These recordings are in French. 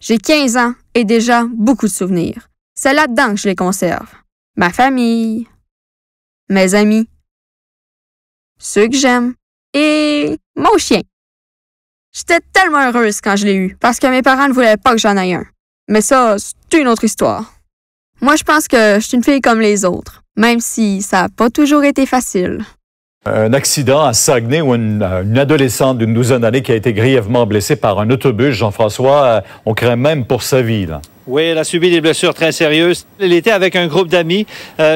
J'ai 15 ans et déjà beaucoup de souvenirs. C'est là-dedans que je les conserve. Ma famille, mes amis, ceux que j'aime et mon chien. J'étais tellement heureuse quand je l'ai eu parce que mes parents ne voulaient pas que j'en aie un. Mais ça, c'est une autre histoire. Moi, je pense que je suis une fille comme les autres, même si ça n'a pas toujours été facile. Un accident à Saguenay où une adolescente d'une douzaine d'années qui a été grièvement blessée par un autobus. Jean-François, on craint même pour sa vie, là. Oui, elle a subi des blessures très sérieuses. Elle était avec un groupe d'amis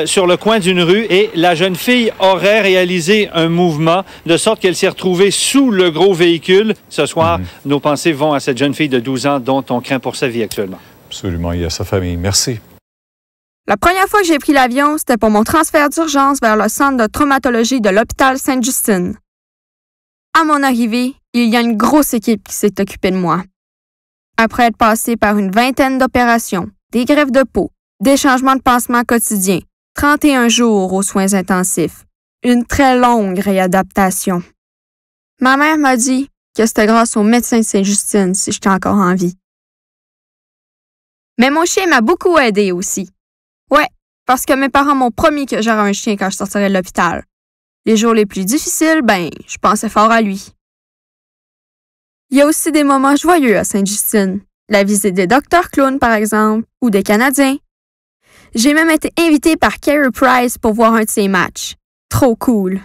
sur le coin d'une rue et la jeune fille aurait réalisé un mouvement de sorte qu'elle s'est retrouvée sous le gros véhicule. Ce soir, nos pensées vont à cette jeune fille de 12 ans dont on craint pour sa vie actuellement. Absolument, il y a sa famille. Merci. La première fois que j'ai pris l'avion, c'était pour mon transfert d'urgence vers le centre de traumatologie de l'hôpital Sainte-Justine. À mon arrivée, il y a une grosse équipe qui s'est occupée de moi. Après être passé par une vingtaine d'opérations, des greffes de peau, des changements de pansement quotidiens, 31 jours aux soins intensifs, une très longue réadaptation. Ma mère m'a dit que c'était grâce au médecin de Sainte-Justine si j'étais encore en vie. Mais mon chien m'a beaucoup aidé aussi. Ouais, parce que mes parents m'ont promis que j'aurais un chien quand je sortirais de l'hôpital. Les jours les plus difficiles, je pensais fort à lui. Il y a aussi des moments joyeux à Sainte-Justine. La visite des docteurs clowns, par exemple, ou des Canadiens. J'ai même été invitée par Carey Price pour voir un de ses matchs. Trop cool.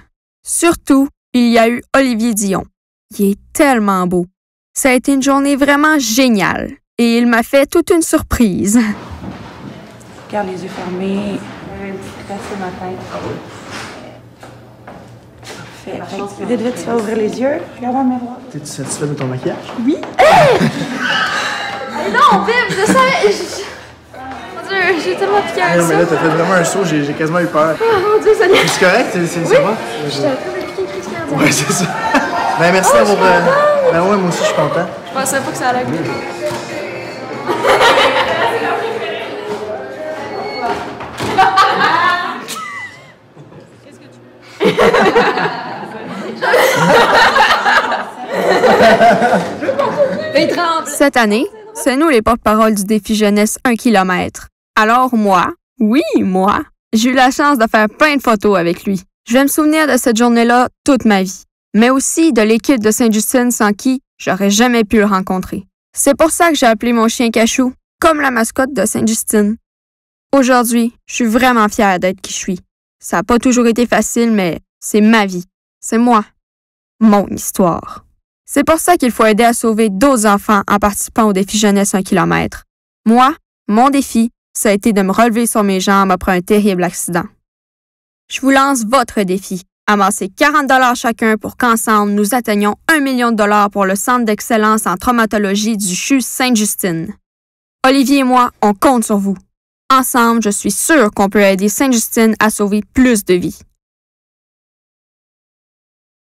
Surtout, il y a eu Olivier Dion. Il est tellement beau. Ça a été une journée vraiment géniale. Et il m'a fait toute une surprise. Garde les yeux fermés. Un petit crête sur ma tête. Ah oui? Parfait. Vite, tu vas ouvrir les yeux. Regarde dans le miroir. T'es-tu satisfaite de ton maquillage? Oui. Allez donc, Viv, je savais... Mon Dieu, j'ai tellement piqué avec ça. Non, mais là, t'as fait vraiment un saut, j'ai quasiment eu peur. Oh mon Dieu, Seigneur. C'est correct? Ça va? J'étais en train de piquer une crise cardiaque. Ouais, c'est ça. Merci d'avoir... ouais, moi aussi, je suis content. Je pensais pas que ça allait être Cette année, c'est nous les porte-paroles du défi jeunesse 1 km. Alors moi, j'ai eu la chance de faire plein de photos avec lui. Je vais me souvenir de cette journée-là toute ma vie, mais aussi de l'équipe de Sainte-Justine sans qui j'aurais jamais pu le rencontrer. C'est pour ça que j'ai appelé mon chien Cachou comme la mascotte de Sainte-Justine. Aujourd'hui, je suis vraiment fière d'être qui je suis. Ça n'a pas toujours été facile, mais c'est ma vie. C'est moi. Mon histoire. C'est pour ça qu'il faut aider à sauver d'autres enfants en participant au défi jeunesse 1 km. Moi, mon défi, ça a été de me relever sur mes jambes après un terrible accident. Je vous lance votre défi. Amassez 40 $ chacun pour qu'ensemble, nous atteignions 1 million de dollars pour le Centre d'excellence en traumatologie du CHU Sainte-Justine. Olivier et moi, on compte sur vous. Ensemble, je suis sûre qu'on peut aider Sainte-Justine à sauver plus de vies.